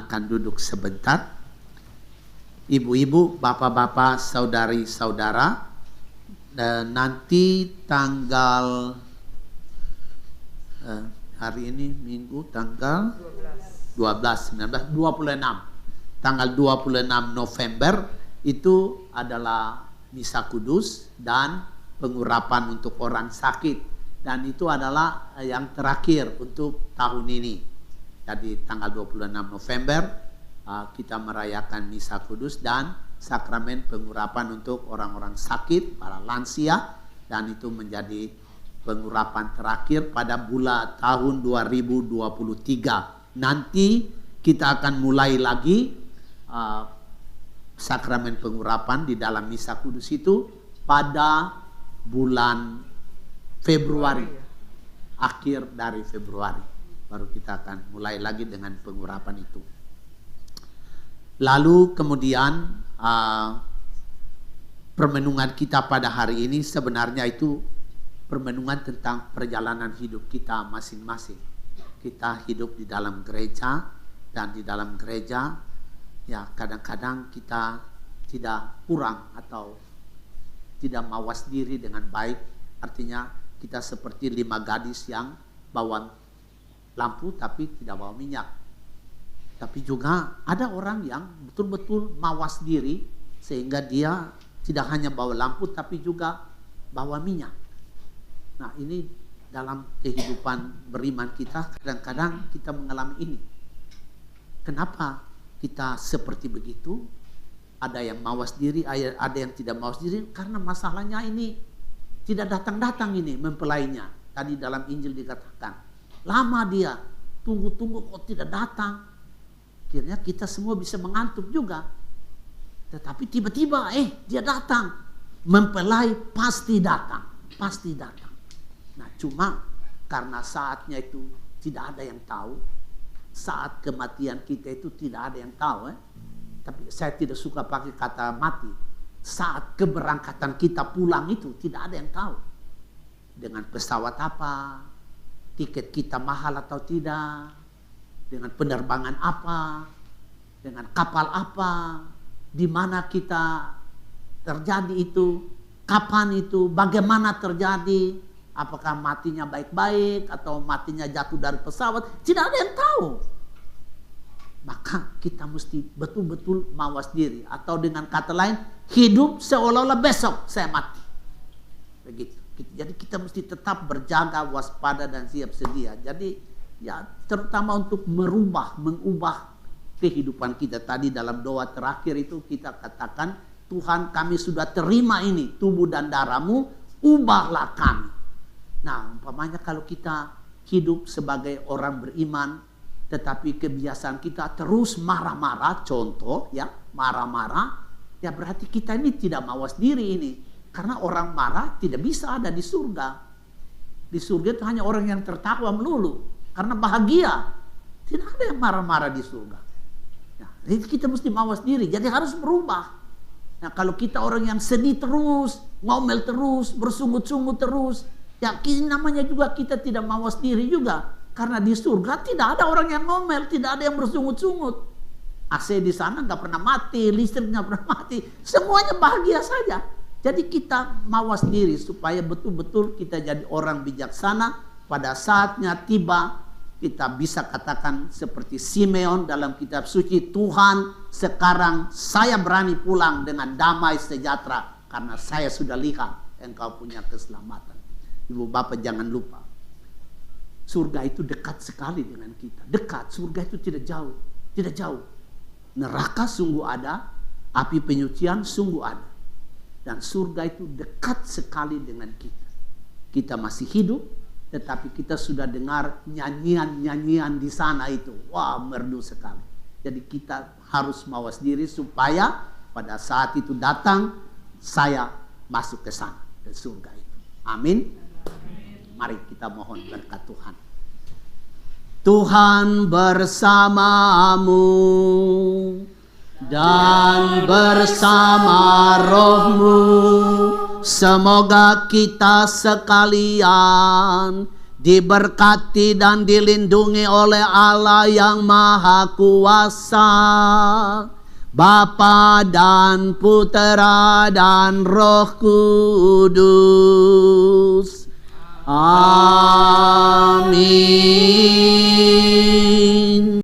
Silakan duduk sebentar. Ibu-ibu, bapak-bapak, saudari-saudara, nanti tanggal hari ini Minggu tanggal 12, 19, 26. Tanggal 26 November itu adalah Misa Kudus dan pengurapan untuk orang sakit, dan itu adalah yang terakhir untuk tahun ini. Jadi tanggal 26 November kita merayakan Misa Kudus dan sakramen pengurapan untuk orang-orang sakit, para lansia, dan itu menjadi pengurapan terakhir pada bulan tahun 2023. Nanti kita akan mulai lagi sakramen pengurapan di dalam Misa Kudus itu pada bulan Februari, akhir dari Februari baru kita akan mulai lagi dengan pengurapan itu. Lalu kemudian permenungan kita pada hari ini sebenarnya itu permenungan tentang perjalanan hidup kita masing-masing. Kita hidup di dalam gereja, dan di dalam gereja ya kadang-kadang kita tidak kurang atau tidak mawas diri dengan baik. Artinya kita seperti 5 gadis yang bawa lampu tapi tidak bawa minyak. Tapi juga ada orang yang betul-betul mawas diri sehingga dia tidak hanya bawa lampu tapi juga bawa minyak. Nah, ini dalam kehidupan beriman kita kadang-kadang kita mengalami ini. Kenapa kita seperti begitu? Ada yang mawas diri, ada yang tidak mawas diri, karena masalahnya ini tidak datang-datang ini mempelainya. Tadi dalam Injil dikatakan, lama dia, tunggu-tunggu kok tidak datang. Akhirnya kita semua bisa mengantuk juga. Tetapi tiba-tiba dia datang. Mempelai pasti datang, pasti datang. Nah, cuma karena saatnya itu tidak ada yang tahu. Saat kematian kita itu tidak ada yang tahu. Tapi saya tidak suka pakai kata mati. Saat keberangkatan kita pulang itu tidak ada yang tahu. Dengan pesawat apa, tiket kita mahal atau tidak, dengan penerbangan apa, dengan kapal apa, di mana kita terjadi itu, kapan itu, bagaimana terjadi, apakah matinya baik-baik atau matinya jatuh dari pesawat, tidak ada yang tahu. Maka kita mesti betul-betul mawas diri, atau dengan kata lain, hidup seolah-olah besok saya mati. Begitu. Jadi kita mesti tetap berjaga, waspada, dan siap sedia. Jadi ya terutama untuk mengubah kehidupan kita. Tadi dalam doa terakhir itu kita katakan, Tuhan, kami sudah terima ini, tubuh dan darahmu, ubahlah kami. Nah, umpamanya kalau kita hidup sebagai orang beriman, tetapi kebiasaan kita terus marah-marah, contoh ya, marah-marah, ya berarti kita ini tidak mawas diri ini. Karena orang marah tidak bisa ada di surga. Di surga itu hanya orang yang tertawa melulu, karena bahagia. Tidak ada yang marah-marah di surga. Nah, jadi kita mesti mawas diri, jadi harus berubah. Nah, kalau kita orang yang sedih terus, ngomel terus, bersungut-sungut terus, ya namanya juga kita tidak mawas diri juga. Karena di surga tidak ada orang yang ngomel, tidak ada yang bersungut-sungut. AC di sana nggak pernah mati, listrik nggak pernah mati, semuanya bahagia saja. Jadi kita mawas diri supaya betul-betul kita jadi orang bijaksana. Pada saatnya tiba, kita bisa katakan seperti Simeon dalam kitab suci, Tuhan, sekarang saya berani pulang dengan damai sejahtera karena saya sudah lihat Engkau punya keselamatan. Ibu bapak jangan lupa, surga itu dekat sekali dengan kita. Dekat, surga itu tidak jauh, tidak jauh. Neraka sungguh ada, api penyucian sungguh ada. Dan surga itu dekat sekali dengan kita. Kita masih hidup, tetapi kita sudah dengar nyanyian-nyanyian di sana itu. Wah, merdu sekali. Jadi kita harus mawas diri supaya pada saat itu datang, saya masuk ke sana, ke surga itu. Amin. Mari kita mohon berkat Tuhan. Tuhan bersamamu dan bersama rohmu, semoga kita sekalian diberkati dan dilindungi oleh Allah yang Maha Kuasa, Bapa dan Putera dan Roh Kudus. Amin.